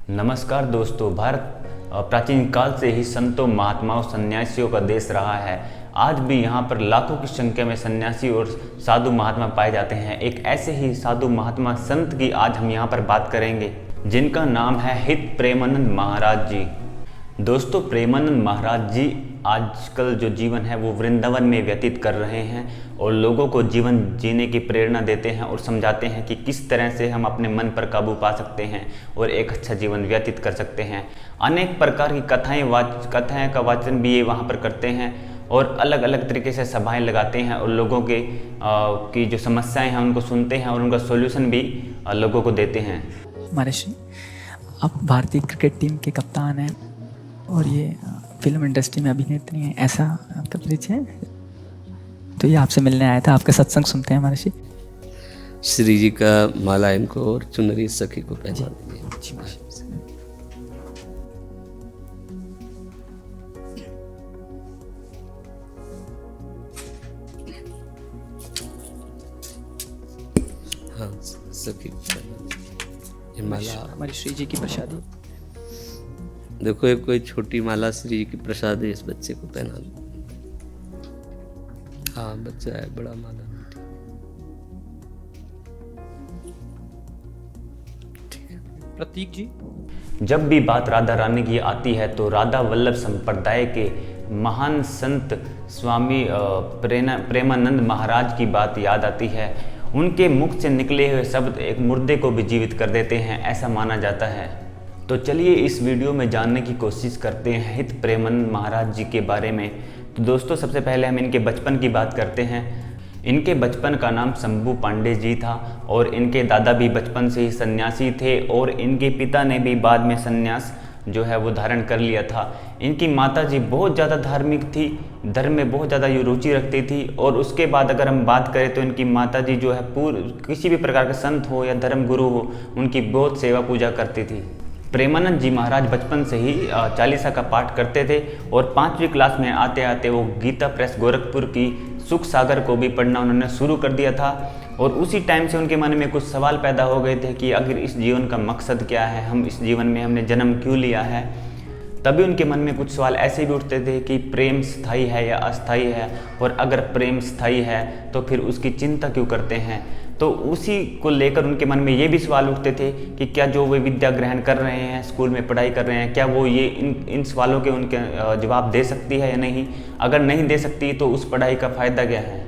नमस्कार दोस्तों। भारत प्राचीन काल से ही संतों, महात्माओं, सन्यासियों का देश रहा है। आज भी यहाँ पर लाखों की संख्या में सन्यासी और साधु महात्मा पाए जाते हैं। एक ऐसे ही साधु महात्मा संत की आज हम यहाँ पर बात करेंगे, जिनका नाम है हित प्रेमानंद महाराज जी। दोस्तों, प्रेमानंद महाराज जी आजकल जो जीवन है वो वृंदावन में व्यतीत कर रहे हैं और लोगों को जीवन जीने की प्रेरणा देते हैं और समझाते हैं कि किस तरह से हम अपने मन पर काबू पा सकते हैं और एक अच्छा जीवन व्यतीत कर सकते हैं। अनेक प्रकार की कथाएं का वाचन भी ये वहाँ पर करते हैं और अलग अलग तरीके से सभाएं लगाते हैं और लोगों के की जो समस्याएं हैं उनको सुनते हैं और उनका सॉल्यूशन भी लोगों को देते हैं। महर्षि, आप भारतीय क्रिकेट टीम के कप्तान हैं और ये फिल्म इंडस्ट्री में अभिनेत्री हैं, ऐसा आपका परिचय है? तो ये आपसे मिलने आया था, आपका सत्संग सुनते हैं महर्षि। श्री जी का माला इनको और चुनरी सखी को पहना दीजिए। हाँ, सखी को पहना दीजिए। ये माला हमारी श्री जी की प्रसादी। देखो, एक कोई छोटी माला श्री जी की प्रसाद है, इस बच्चे को पहना दो। हाँ, बच्चा है, बड़ा माला ठीक है। प्रतीक जी, जब भी बात राधा रानी की आती है तो राधा वल्लभ संप्रदाय के महान संत स्वामी प्रेमानंद महाराज की बात याद आती है। उनके मुख से निकले हुए शब्द एक मुर्दे को भी जीवित कर देते हैं, ऐसा माना जाता है। तो चलिए इस वीडियो में जानने की कोशिश करते हैं हित प्रेमानंद महाराज जी के बारे में। तो दोस्तों, सबसे पहले हम इनके बचपन की बात करते हैं। इनके बचपन का नाम शंभू पांडे जी था और इनके दादा भी बचपन से ही सन्यासी थे और इनके पिता ने भी बाद में सन्यास जो है वो धारण कर लिया था। इनकी माता जी बहुत ज़्यादा धार्मिक थी, धर्म में बहुत ज़्यादा रुचि रखती थी और उसके बाद अगर हम बात करें तो इनकी माता जी जो है किसी भी प्रकार के संत हो या धर्म गुरु हो, उनकी बहुत सेवा पूजा करती थी। प्रेमानंद जी महाराज बचपन से ही चालीसा का पाठ करते थे और 5वीं क्लास में आते आते वो गीता प्रेस गोरखपुर की सुख सागर को भी पढ़ना उन्होंने शुरू कर दिया था। और उसी टाइम से उनके मन में कुछ सवाल पैदा हो गए थे कि आखिर इस जीवन का मकसद क्या है, हम इस जीवन में हमने जन्म क्यों लिया है। तभी उनके मन में कुछ सवाल ऐसे भी उठते थे कि प्रेम स्थायी है या अस्थायी है, और अगर प्रेम स्थायी है तो फिर उसकी चिंता क्यों करते हैं। तो उसी को लेकर उनके मन में ये भी सवाल उठते थे कि क्या जो वे विद्या ग्रहण कर रहे हैं, स्कूल में पढ़ाई कर रहे हैं, क्या वो ये इन सवालों के उनके जवाब दे सकती है या नहीं। अगर नहीं दे सकती तो उस पढ़ाई का फ़ायदा क्या है।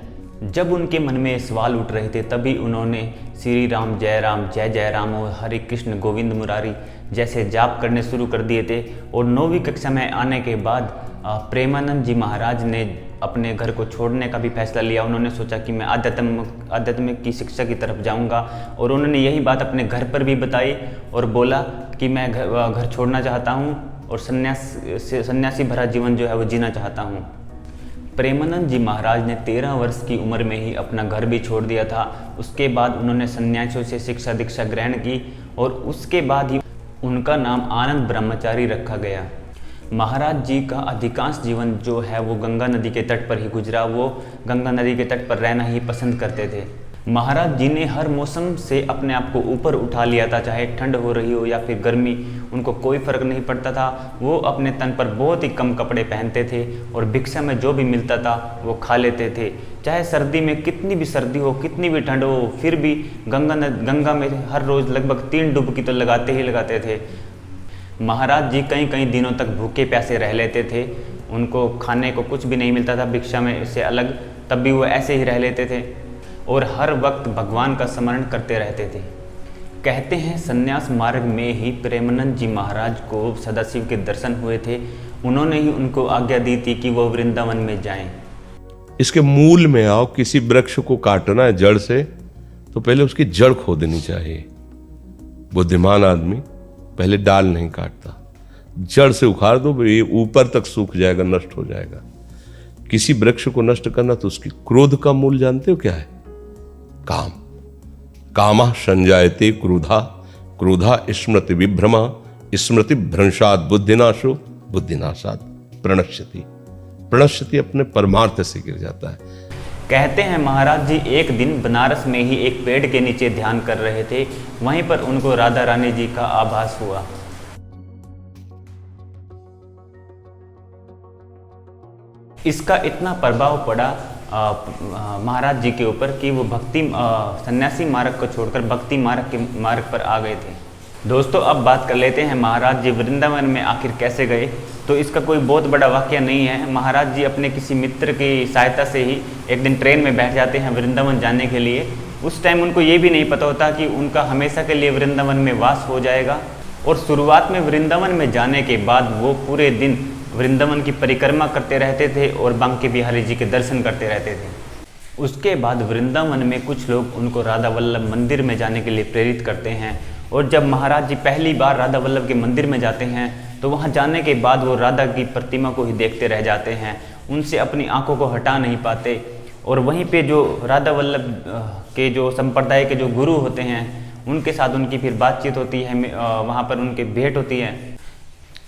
जब उनके मन में सवाल उठ रहे थे तभी उन्होंने श्री राम जय जय राम और हरे कृष्ण गोविंद मुरारी जैसे जाप करने शुरू कर दिए थे। और 9वीं कक्षा में आने के बाद प्रेमानंद जी महाराज ने अपने घर को छोड़ने का भी फैसला लिया। उन्होंने सोचा कि मैं आध्यात्म की शिक्षा की तरफ जाऊंगा और उन्होंने यही बात अपने घर पर भी बताई और बोला कि मैं घर छोड़ना चाहता हूं और सन्यासी भरा जीवन जो है वो जीना चाहता हूं। प्रेमानंद जी महाराज ने 13 वर्ष की उम्र में ही अपना घर भी छोड़ दिया था। उसके बाद उन्होंने सन्यासियों से शिक्षा दीक्षा ग्रहण की और उसके बाद ही उनका नाम आनंद ब्रह्मचारी रखा गया। महाराज जी का अधिकांश जीवन जो है वो गंगा नदी के तट पर ही गुजरा। वो गंगा नदी के तट पर रहना ही पसंद करते थे। महाराज जी ने हर मौसम से अपने आप को ऊपर उठा लिया था, चाहे ठंड हो रही हो या फिर गर्मी, उनको कोई फर्क नहीं पड़ता था। वो अपने तन पर बहुत ही कम कपड़े पहनते थे और भिक्षा में जो भी मिलता था वो खा लेते थे। चाहे सर्दी में कितनी भी सर्दी हो, कितनी भी ठंड हो, फिर भी गंगा में हर रोज़ लगभग 3 डुबकी तो लगाते ही लगाते थे। महाराज जी कई दिनों तक भूखे प्यासे रह लेते थे। उनको खाने को कुछ भी नहीं मिलता था भिक्षा में से अलग, तब भी वो ऐसे ही रह लेते थे और हर वक्त भगवान का स्मरण करते रहते थे। कहते हैं संन्यास मार्ग में ही प्रेमानंद जी महाराज को सदाशिव के दर्शन हुए थे। उन्होंने ही उनको आज्ञा दी थी कि वो वृंदावन में जाएं। इसके मूल में आओ। किसी वृक्ष को काटना है जड़ से तो पहले उसकी जड़ खोदनी चाहिए। बुद्धिमान आदमी पहले डाल नहीं काटता, जड़ से उखाड़ दो, ये ऊपर तक सूख जाएगा, नष्ट हो जाएगा। किसी वृक्ष को नष्ट करना तो उसकी क्रोध का मूल जानते हो क्या है? काम। कामः संजायते क्रोधा, क्रोधा स्मृति विभ्रमा, स्मृति भ्रंशात् बुद्धिनाशो, बुद्धिनाशात् प्रणश्यति। प्रणश्यति अपने परमार्थ से गिर जाता है। कहते हैं महाराज जी एक दिन बनारस में ही एक पेड़ के नीचे ध्यान कर रहे थे। वहीं पर उनको राधा रानी जी का आभास हुआ। इसका इतना प्रभाव पड़ा महाराज जी के ऊपर कि वो भक्ति सन्यासी मार्ग को छोड़कर भक्ति मार्ग पर आ गए थे। दोस्तों अब बात कर लेते हैं महाराज जी वृंदावन में आखिर कैसे गए। तो इसका कोई बहुत बड़ा वाकया नहीं है। महाराज जी अपने किसी मित्र की सहायता से ही एक दिन ट्रेन में बैठ जाते हैं वृंदावन जाने के लिए। उस टाइम उनको ये भी नहीं पता होता कि उनका हमेशा के लिए वृंदावन में वास हो जाएगा। और शुरुआत में वृंदावन में जाने के बाद वो पूरे दिन वृंदावन की परिक्रमा करते रहते थे और बांके बिहारी जी के दर्शन करते रहते थे। उसके बाद वृंदावन में कुछ लोग उनको राधा वल्लभ मंदिर में जाने के लिए प्रेरित करते हैं। और जब महाराज जी पहली बार राधा वल्लभ के मंदिर में जाते हैं तो वहाँ जाने के बाद वो राधा की प्रतिमा को ही देखते रह जाते हैं, उनसे अपनी आंखों को हटा नहीं पाते। और वहीं पे जो राधा वल्लभ के जो संप्रदाय के जो गुरु होते हैं उनके साथ उनकी फिर बातचीत होती है, वहाँ पर उनके भेंट होती है।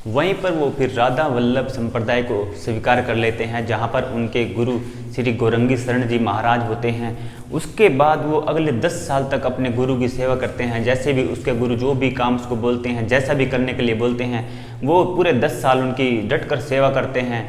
वहीं पर वो फिर राधा वल्लभ संप्रदाय को स्वीकार कर लेते हैं, जहाँ पर उनके गुरु श्री गौरंगी शरण जी महाराज होते हैं। उसके बाद वो अगले 10 साल तक अपने गुरु की सेवा करते हैं। जैसे भी उसके गुरु जो भी काम उसको बोलते हैं, जैसा भी करने के लिए बोलते हैं, वो पूरे 10 साल उनकी डटकर सेवा करते हैं।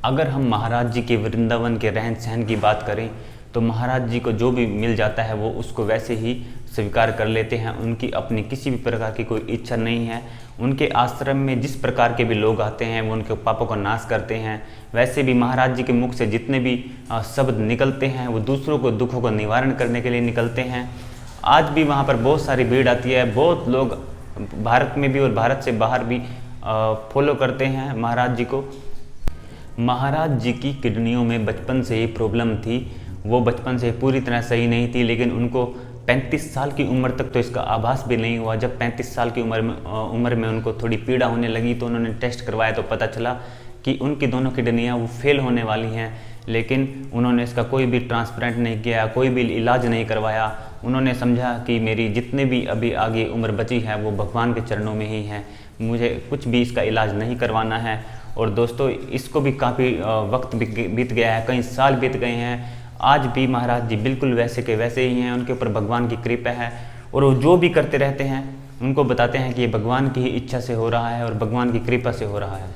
अगर हम महाराज जी के वृंदावन के रहन सहन की बात करें तो महाराज जी को जो भी मिल जाता है वो उसको वैसे ही स्वीकार कर लेते हैं। उनकी अपनी किसी भी प्रकार की कोई इच्छा नहीं है। उनके आश्रम में जिस प्रकार के भी लोग आते हैं वो उनके पापों का नाश करते हैं। वैसे भी महाराज जी के मुख से जितने भी शब्द निकलते हैं वो दूसरों को दुखों का निवारण करने के लिए निकलते हैं। आज भी वहाँ पर बहुत सारी भीड़ आती है। बहुत लोग भारत में भी और भारत से बाहर भी फॉलो करते हैं महाराज जी को। महाराज जी की किडनियों में बचपन से ही प्रॉब्लम थी। वो बचपन से पूरी तरह सही नहीं थी, लेकिन उनको 35 साल की उम्र तक तो इसका आभास भी नहीं हुआ। जब 35 साल की उम्र में उनको थोड़ी पीड़ा होने लगी तो उन्होंने टेस्ट करवाया तो पता चला कि उनकी दोनों किडनियाँ वो फेल होने वाली हैं। लेकिन उन्होंने इसका कोई भी ट्रांसप्लांट नहीं किया, कोई भी इलाज नहीं करवाया। उन्होंने समझा कि मेरी जितने भी अभी आगे उम्र बची है वो भगवान के चरणों में ही है, मुझे कुछ भी इसका इलाज नहीं करवाना है। और दोस्तों इसको भी काफ़ी वक्त बीत गया है, कई साल बीत गए हैं। आज भी महाराज जी बिल्कुल वैसे के वैसे ही हैं। उनके ऊपर भगवान की कृपा है और वो जो भी करते रहते हैं उनको बताते हैं कि ये भगवान की ही इच्छा से हो रहा है और भगवान की कृपा से हो रहा है।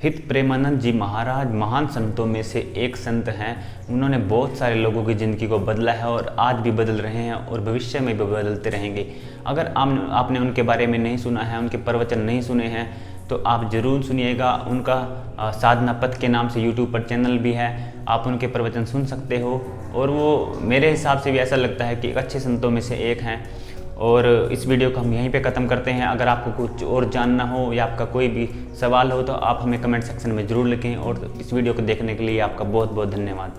हित प्रेमानंद जी महाराज महान संतों में से एक संत हैं। उन्होंने बहुत सारे लोगों की ज़िंदगी को बदला है और आज भी बदल रहे हैं और भविष्य में भी बदलते रहेंगे। अगर आपने उनके बारे में नहीं सुना है, उनके प्रवचन नहीं सुने हैं तो आप ज़रूर सुनिएगा। उनका साधना पथ के नाम से यूट्यूब पर चैनल भी है, आप उनके प्रवचन सुन सकते हो। और वो मेरे हिसाब से भी ऐसा लगता है कि एक अच्छे संतों में से एक हैं। और इस वीडियो को हम यहीं पे ख़त्म करते हैं। अगर आपको कुछ और जानना हो या आपका कोई भी सवाल हो तो आप हमें कमेंट सेक्शन में ज़रूर लिखें। और इस वीडियो को देखने के लिए आपका बहुत बहुत धन्यवाद।